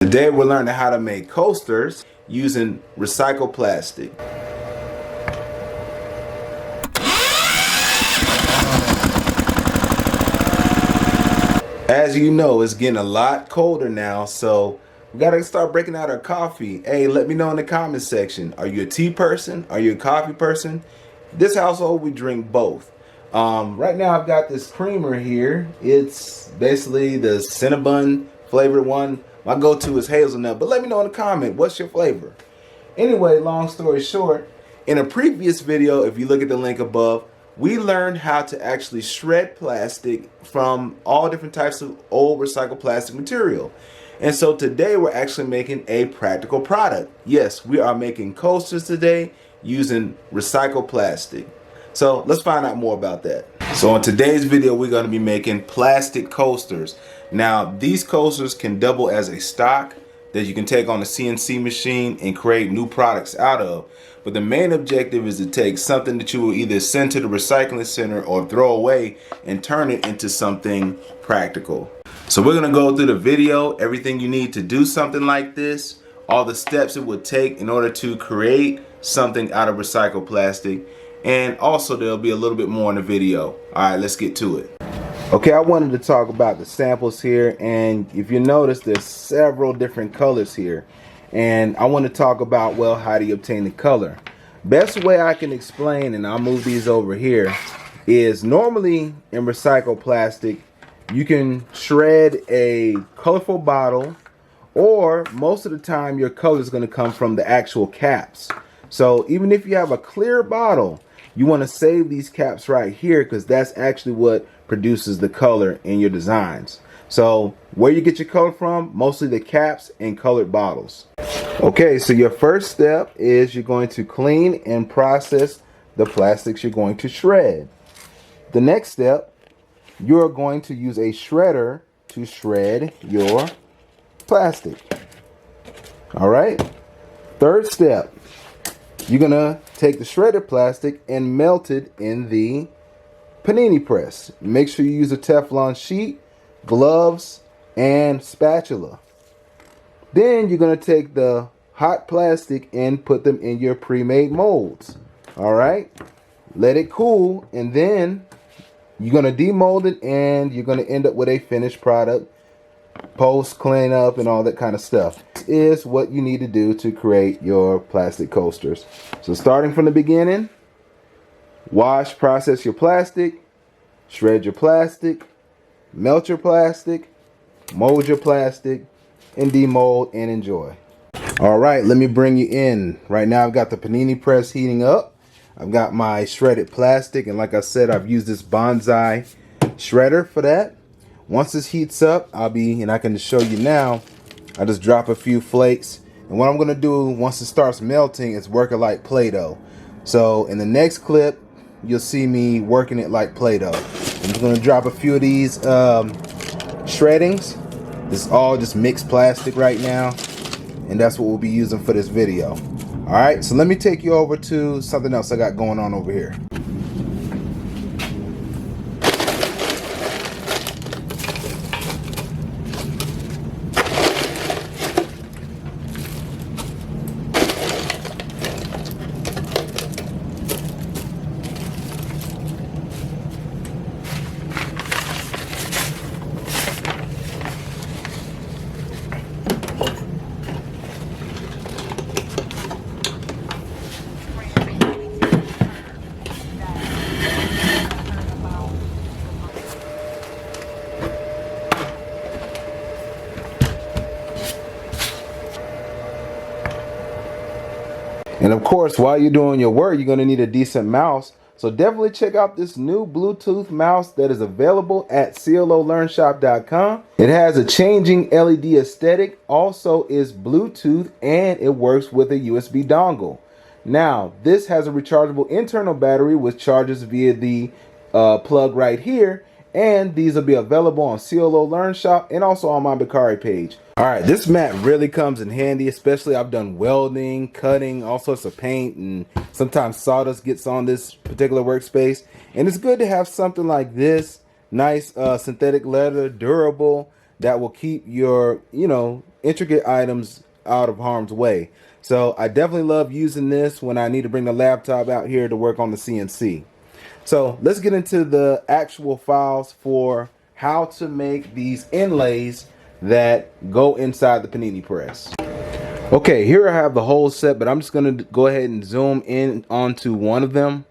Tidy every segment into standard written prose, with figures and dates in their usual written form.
Today we're learning how to make coasters using recycled plastic. As you know, it's getting a lot colder now, so we gotta start breaking out our coffee. Hey, let me know in the comment section. Are you a tea person? Are you a coffee person? This household, we drink both. Right now I've got this creamer here. It's basically the Cinnabon flavored one. My go-to is hazelnut, but let me know in the comment, what's your flavor? Anyway, long story short, in a previous video, if you look at the link above, we learned how to actually shred plastic from all different types of old recycled plastic material. And so today we're actually making a practical product. Yes, we are making coasters today using recycled plastic. So let's find out more about that. So in today's video, we're going to be making plastic coasters. Now, these coasters can double as a stock that you can take on a CNC machine and create new products out of. But the main objective is to take something that you will either send to the recycling center or throw away and turn it into something practical. So we're going to go through the video, everything you need to do something like this, all the steps it would take in order to create something out of recycled plastic. And also there'll be a little bit more in the video. All right, let's get to it. Okay, I wanted to talk about the samples here, and if you notice, there's several different colors here. And I want to talk about, well, how do you obtain the color? Best way I can explain, and I'll move these over here, is normally in recycled plastic, you can shred a colorful bottle, or most of the time your color is going to come from the actual caps. So even if you have a clear bottle, you want to save these caps right here because that's actually what produces the color in your designs. So where you get your color from, mostly the caps and colored bottles. Okay, so your first step is you're going to clean and process the plastics you're going to shred. The next step, you're going to use a shredder to shred your plastic. All right. Third step, you're gonna take the shredded plastic and melt it in the Panini press. Make sure you use a Teflon sheet, gloves, and spatula. Then you're gonna take the hot plastic and put them in your pre-made molds. All right, let it cool, and then you're gonna demold it, and you're gonna end up with a finished product, post cleanup and all that kind of stuff. This is what you need to do to create your plastic coasters. So starting from the beginning, wash, process your plastic, shred your plastic, melt your plastic, mold your plastic, and demold and enjoy. All right, let me bring you in. Right now I've got the Panini press heating up. I've got my shredded plastic, and like I said, I've used this Bansai shredder for that. Once this heats up, and I can just show you now, I just drop a few flakes. And what I'm gonna do once it starts melting is work it like Play-Doh. So in the next clip, you'll see me working it like Play-Doh. I'm just gonna drop a few of these shreddings. This is all just mixed plastic right now. And that's what we'll be using for this video. All right, so let me take you over to something else I got going on over here. And of course, while you're doing your work, you're going to need a decent mouse. So definitely check out this new Bluetooth mouse that is available at CLOLearnshop.com. It has a changing LED aesthetic, also is Bluetooth, and it works with a USB dongle. Now, this has a rechargeable internal battery which charges via the plug right here. And these will be available on CLO Learn Shop and also on my Mercari page. All right, this mat really comes in handy, especially I've done welding, cutting, all sorts of paint, and sometimes sawdust gets on this particular workspace. And it's good to have something like this, nice synthetic leather, durable, that will keep your, intricate items out of harm's way. So I definitely love using this when I need to bring the laptop out here to work on the CNC. So let's get into the actual files for how to make these inlays that go inside the Panini press. Okay, here I have the whole set, but I'm just going to go ahead and zoom in onto one of them.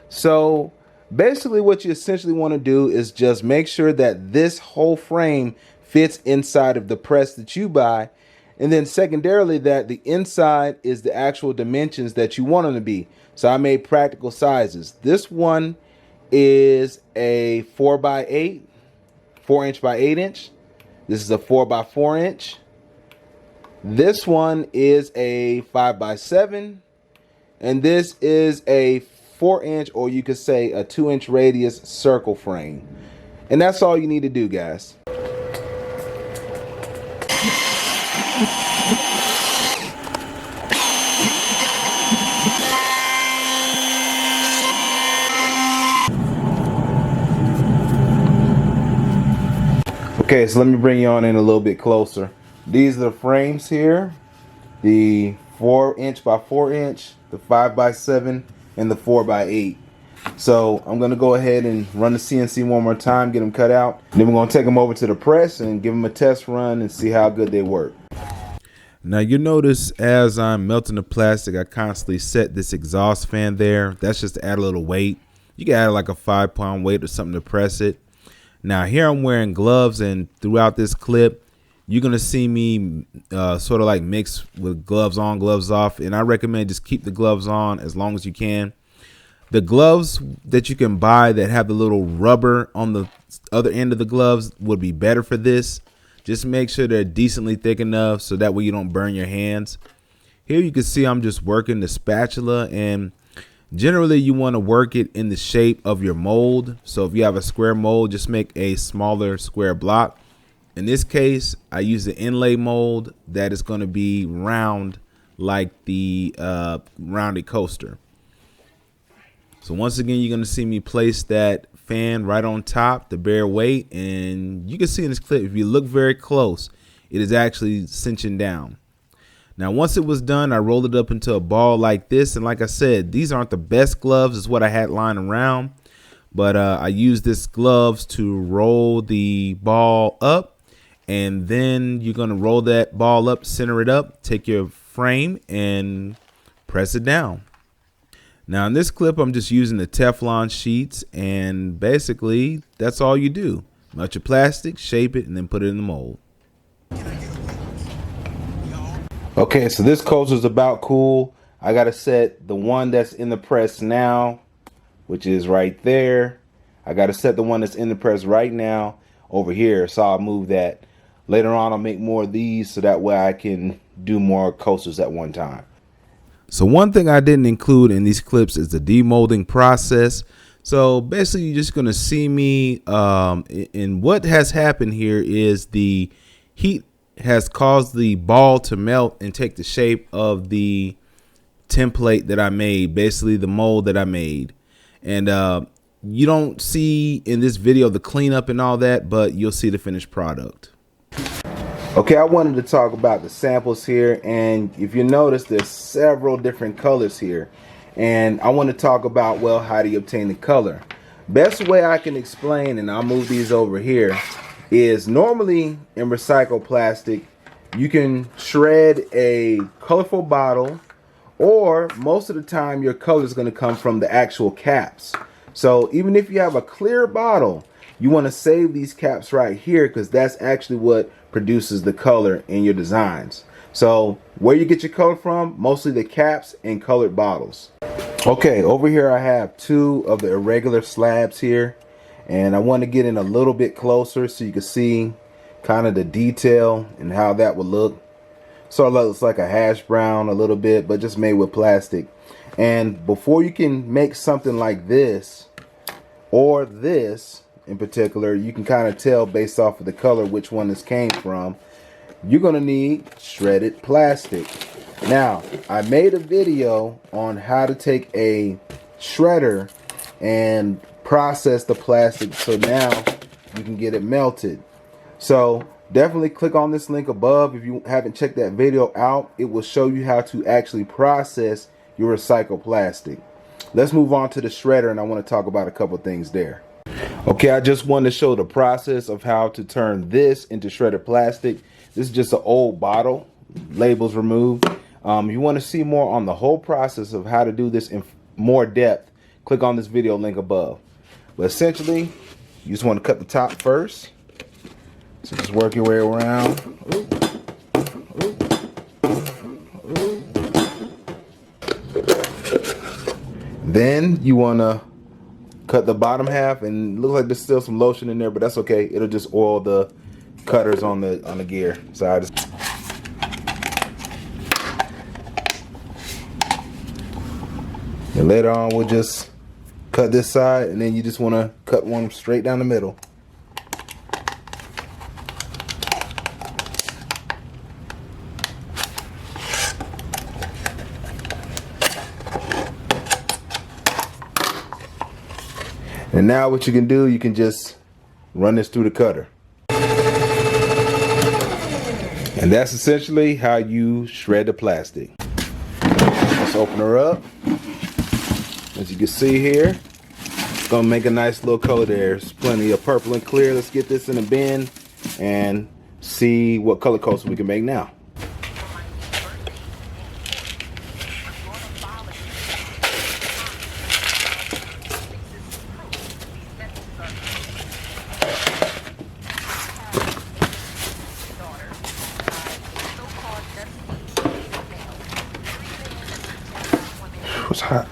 So basically what you essentially want to do is just make sure that this whole frame fits inside of the press that you buy. And then secondarily, that the inside is the actual dimensions that you want them to be. So I made practical sizes. This one is a 4x8, 4" by 8". This is a 4x4". This one is a 5x7. And this is a 4", or you could say a 2" radius circle frame. And that's all you need to do, guys. Okay, so let me bring you on in a little bit closer. These are the frames here. The 4" by 4", the 5x7, and the 4x8. So I'm going to go ahead and run the CNC one more time, get them cut out. Then we're going to take them over to the press and give them a test run and see how good they work. Now you notice as I'm melting the plastic, I constantly set this exhaust fan there. That's just to add a little weight. You can add like a 5-pound weight or something to press it. Now here I'm wearing gloves, and throughout this clip, you're going to see me sort of like mix with gloves on, gloves off. And I recommend just keep the gloves on as long as you can. The gloves that you can buy that have the little rubber on the other end of the gloves would be better for this. Just make sure they're decently thick enough so that way you don't burn your hands. Here you can see I'm just working the spatula, and generally you want to work it in the shape of your mold. So if you have a square mold, just make a smaller square block. In this case, I use the Inlay mold that is going to be round like the rounded coaster. So once again, you're going to see me place that fan right on top to bear weight, and you can see in this clip, if you look very close, it is actually cinching down. Now once it was done, I rolled it up into a ball like this, and like I said, these aren't the best gloves, is what I had lying around, but I used this gloves to roll the ball up, and then you're going to roll that ball up, center it up, take your frame and press it down. Now in this clip, I'm just using the Teflon sheets, and basically that's all you do. Melt your plastic, shape it, and then put it in the mold. Okay, so this coaster is about cool. I got to set the one that's in the press now, which is right there. I got to set the one that's in the press right now over here, so I'll move that. Later on, I'll make more of these so that way I can do more coasters at one time. So one thing I didn't include in these clips is the demolding process. So basically you're just going to see me and what has happened here is the heat has caused the ball to melt and take the shape of the template that I made, basically the mold that I made. And you don't see in this video the cleanup and all that, but you'll see the finished product. Okay, I wanted to talk about the samples here, and if you notice, there's several different colors here, and I want to talk about, well, how do you obtain the color? Best way I can explain, and I'll move these over here, is normally in recycled plastic, you can shred a colorful bottle, or most of the time your color is going to come from the actual caps. So even if you have a clear bottle, you want to save these caps right here, because that's actually what produces the color in your designs. So where you get your color from, mostly the caps and colored bottles. Okay, over here I have two of the irregular slabs here, and I want to get in a little bit closer so you can see kind of the detail and how that would look. So it looks like a hash brown a little bit, but just made with plastic. And before you can make something like this or this in particular, you can kind of tell based off of the color which one this came from. You're going to need shredded plastic. Now, I made a video on how to take a shredder and process the plastic so now you can get it melted. So definitely click on this link above. If you haven't checked that video out, it will show you how to actually process your recycled plastic. Let's move on to the shredder, and I want to talk about a couple things there. Okay, I just wanted to show the process of how to turn this into shredded plastic. This is just an old bottle, labels removed. If you want to see more on the whole process of how to do this in more depth, click on this video link above. But essentially, you just want to cut the top first. So just work your way around. Then you want to cut the bottom half, and it looks like there's still some lotion in there, but that's okay. It'll just oil the cutters on the gear. So I just and later on we'll just cut this side, and then you just want to cut one straight down the middle. And now what you can do, you can just run this through the cutter. And that's essentially how you shred the plastic. Let's open her up. As you can see here, it's gonna make a nice little color there. There's plenty of purple and clear. Let's get this in a bin and see what color coats we can make now. It's hot.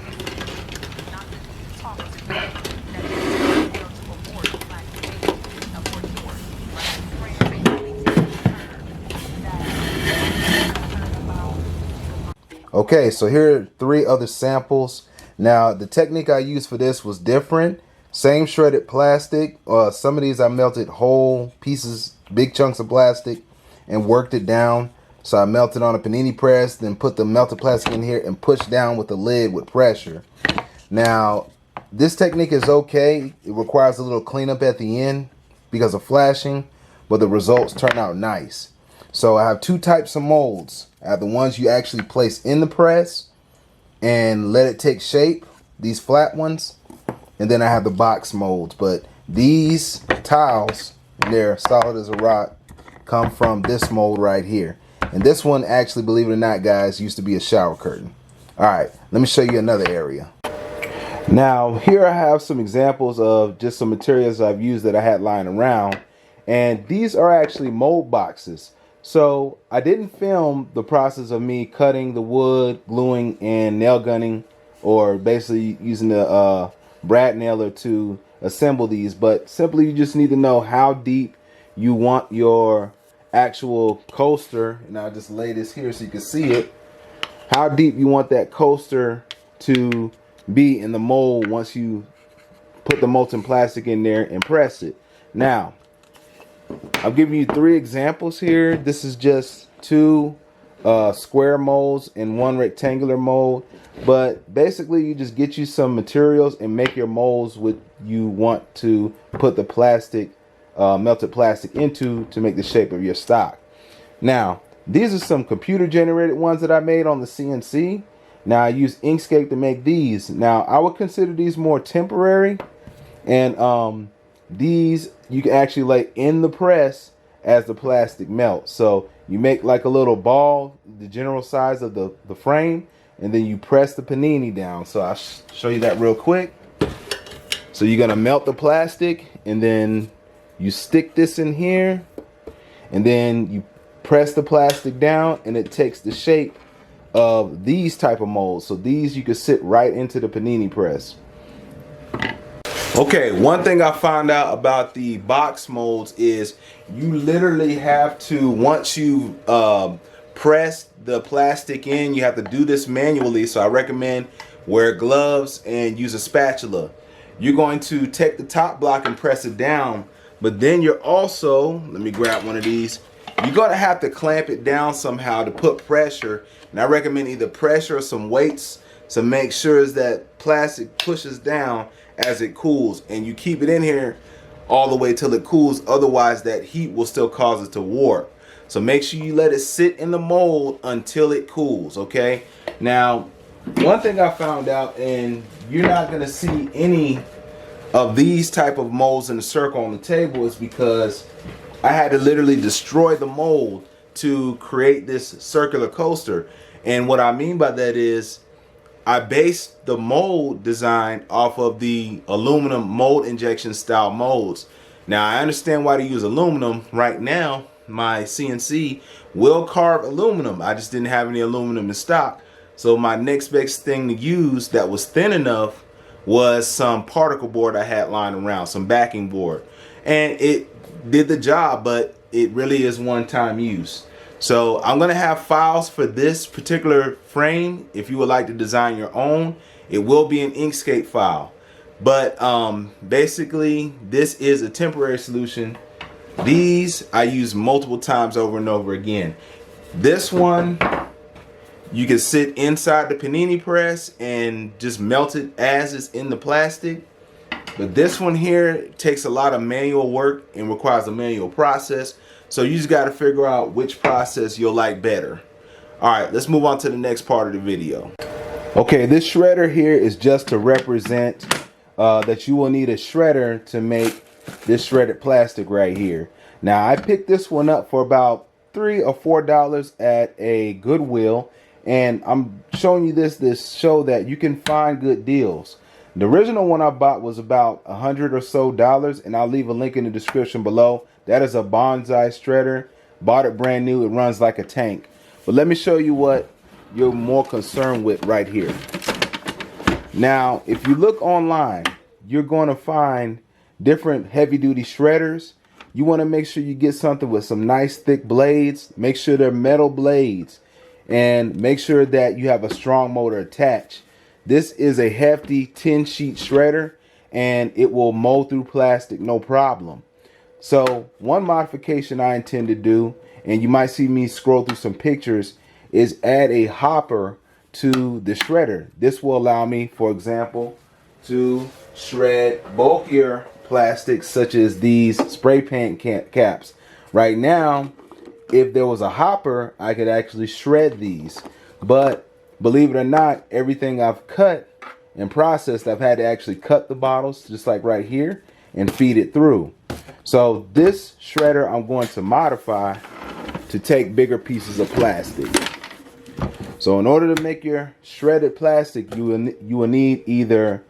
Okay, so here are 3 other samples. Now, the technique I used for this was different. Same shredded plastic. Some of these I melted whole pieces, big chunks of plastic, and worked it down. So I melted on a panini press, then put the melted plastic in here and pushed down with the lid with pressure. Now, this technique is okay. It requires a little cleanup at the end because of flashing, but the results turn out nice. So I have 2 types of molds. I have the ones you actually place in the press and let it take shape, these flat ones, and then I have the box molds. But these tiles, they're solid as a rock, come from this mold right here. And this one actually, believe it or not, guys, used to be a shower curtain. All right, let me show you another area. Now, here I have some examples of just some materials I've used that I had lying around. And these are actually mold boxes. So I didn't film the process of me cutting the wood, gluing, and nail gunning, or basically using the brad nailer to assemble these. But simply, you just need to know how deep you want your actual coaster, and I'll just lay this here so you can see it, how deep you want that coaster to be in the mold once you put the molten plastic in there and press it. Now, I'll give you 3 examples here. This is just 2 square molds and 1 rectangular mold, but basically you just get you some materials and make your molds what you want to put the plastic, melted plastic into to make the shape of your stock. Now, these are some computer generated ones that I made on the CNC. Now I use Inkscape to make these. Now I would consider these more temporary, and these you can actually lay in the press as the plastic melts. So you make like a little ball, the general size of the frame, and then you press the panini down. So I'll show you that real quick. So you're gonna melt the plastic, and then you stick this in here, and then you press the plastic down, and it takes the shape of these type of molds. So these you can sit right into the panini press. Okay, one thing I found out about the box molds is you literally have to, once you press the plastic in, you have to do this manually. So I recommend wear gloves and use a spatula. You're going to take the top block and press it down, but then you're also, let me grab one of these, you're going to have to clamp it down somehow to put pressure. And I recommend either pressure or some weights to make sure that plastic pushes down as it cools, and you keep it in here all the way till it cools. Otherwise that heat will still cause it to warp. So make sure you let it sit in the mold until it cools, okay? Now, one thing I found out, and you're not gonna see any of these type of molds in a circle on the table, is because I had to literally destroy the mold to create this circular coaster. And what I mean by that is I based the mold design off of the aluminum mold injection style molds. Now I understand why they use aluminum. Right now my CNC will carve aluminum. I just didn't have any aluminum in stock. So my next best thing to use that was thin enough was some particle board I had lying around, some backing board. And it did the job, but it really is one-time use. So I'm gonna have files for this particular frame. If you would like to design your own, it will be an Inkscape file. But basically this is a temporary solution. These I use multiple times over and over again. This one, you can sit inside the Panini press and just melt it as it's in the plastic. But this one here takes a lot of manual work and requires a manual process. So you just got to figure out which process you'll like better. All right, let's move on to the next part of the video. Okay, this shredder here is just to represent that you will need a shredder to make this shredded plastic right here. Now I picked this one up for about $3 or $4 at a Goodwill, and I'm showing you this to show that you can find good deals. The original one I bought was about $100 or so, and I'll leave a link in the description below. That is a Bansai shredder. Bought it brand new. It runs like a tank. But let me show you what you're more concerned with right here. Now, if you look online, you're going to find different heavy-duty shredders. You want to make sure you get something with some nice thick blades. Make sure they're metal blades. And make sure that you have a strong motor attached. This is a hefty 10-sheet shredder, and it will mold through plastic no problem. So one modification I intend to do, and you might see me scroll through some pictures, is add a hopper to the shredder. This will allow me, for example, to shred bulkier plastics such as these spray paint caps. Right now, if there was a hopper, I could actually shred these. But believe it or not, everything I've cut and processed, I've had to actually cut the bottles, just like right here, and feed it through. So this shredder I'm going to modify to take bigger pieces of plastic. So in order to make your shredded plastic, you will need either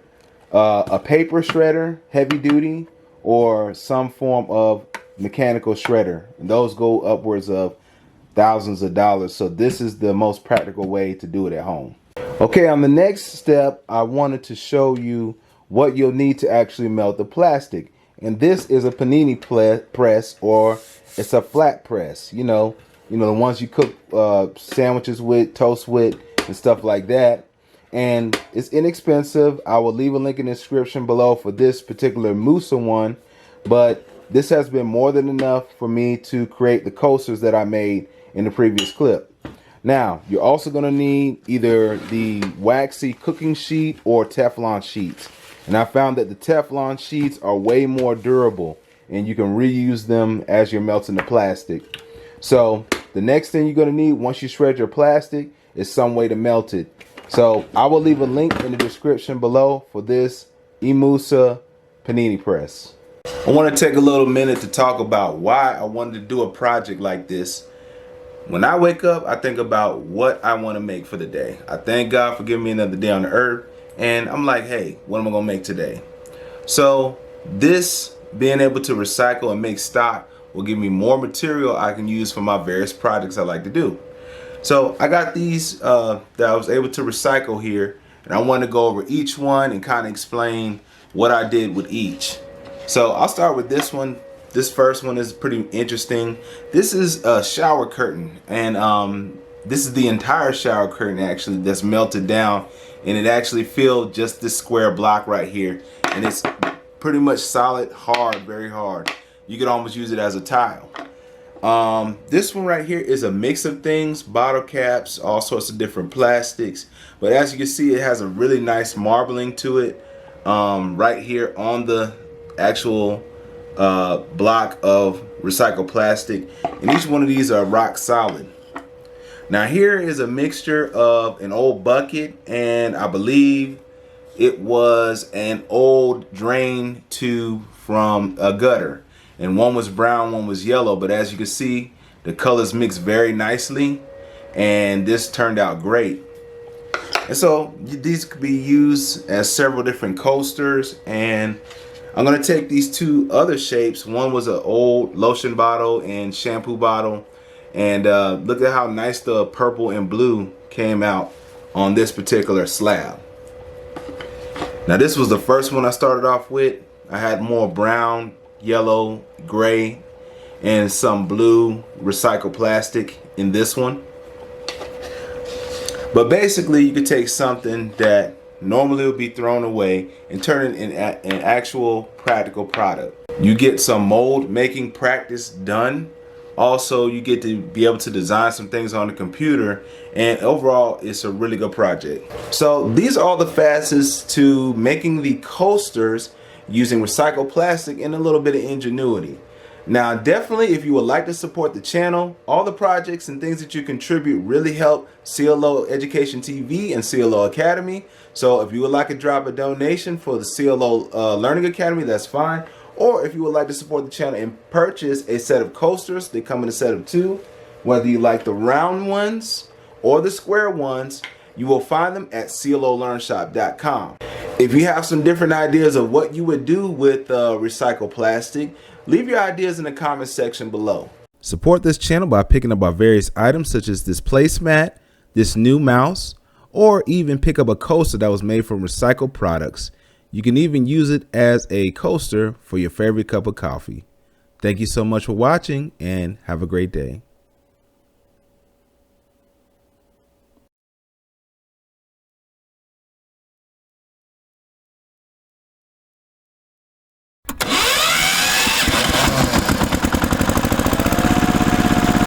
a paper shredder, heavy duty, or some form of mechanical shredder. And those go upwards of thousands of dollars. So this is the most practical way to do it at home. Okay, on the next step, I wanted to show you what you'll need to actually melt the plastic. And this is a Panini press, or it's a flat press. You know the ones you cook sandwiches with, toast with, and stuff like that. And it's inexpensive. I will leave a link in the description below for this particular Musa one. But this has been more than enough for me to create the coasters that I made in the previous clip. Now, you're also going to need either the waxy cooking sheet or Teflon sheets. And I found that the Teflon sheets are way more durable, and you can reuse them as you're melting the plastic. So the next thing you're going to need once you shred your plastic is some way to melt it. So I will leave a link in the description below for this Musa Panini press. I want to take a little minute to talk about why I wanted to do a project like this. When I wake up, I think about what I want to make for the day. I thank God for giving me another day on the earth. And I'm like, hey, what am I going to make today? So this being able to recycle and make stock will give me more material I can use for my various projects I like to do. So I got these that I was able to recycle here. And I want to go over each one and kind of explain what I did with each. So I'll start with this one. This first one is pretty interesting. This is a shower curtain, and this is the entire shower curtain actually that's melted down, and it actually filled just this square block right here, and it's pretty much solid, hard, very hard. You could almost use it as a tile. This one right here is a mix of things, bottle caps, all sorts of different plastics, but as you can see, it has a really nice marbling to it right here on the actual block of recycled plastic, and each one of these are rock solid. Now here is a mixture of an old bucket, and I believe it was an old drain tube from a gutter, and one was brown, one was yellow, but as you can see, the colors mix very nicely, and this turned out great. And so these could be used as several different coasters, and I'm going to take these two other shapes. One was an old lotion bottle and shampoo bottle, and look at how nice the purple and blue came out on this particular slab. Now this was the first one I started off with. I had more brown, yellow, gray, and some blue recycled plastic in this one. But basically you could take something that normally would be thrown away and turn it in an actual practical product. You get some mold making practice done. Also, you get to be able to design some things on the computer, and overall it's a really good project. So these are all the facets to making the coasters using recycled plastic and a little bit of ingenuity. Now definitely, if you would like to support the channel, all the projects and things that you contribute really help CLO Education TV and CLO Academy. So if you would like to drop a donation for the CLO Learning Academy, that's fine. Or if you would like to support the channel and purchase a set of coasters, they come in a set of 2. Whether you like the round ones or the square ones, you will find them at clolearnshop.com. If you have some different ideas of what you would do with recycled plastic, leave your ideas in the comment section below. Support this channel by picking up our various items such as this placemat, this new mouse, or even pick up a coaster that was made from recycled products. You can even use it as a coaster for your favorite cup of coffee. Thank you so much for watching, and have a great day.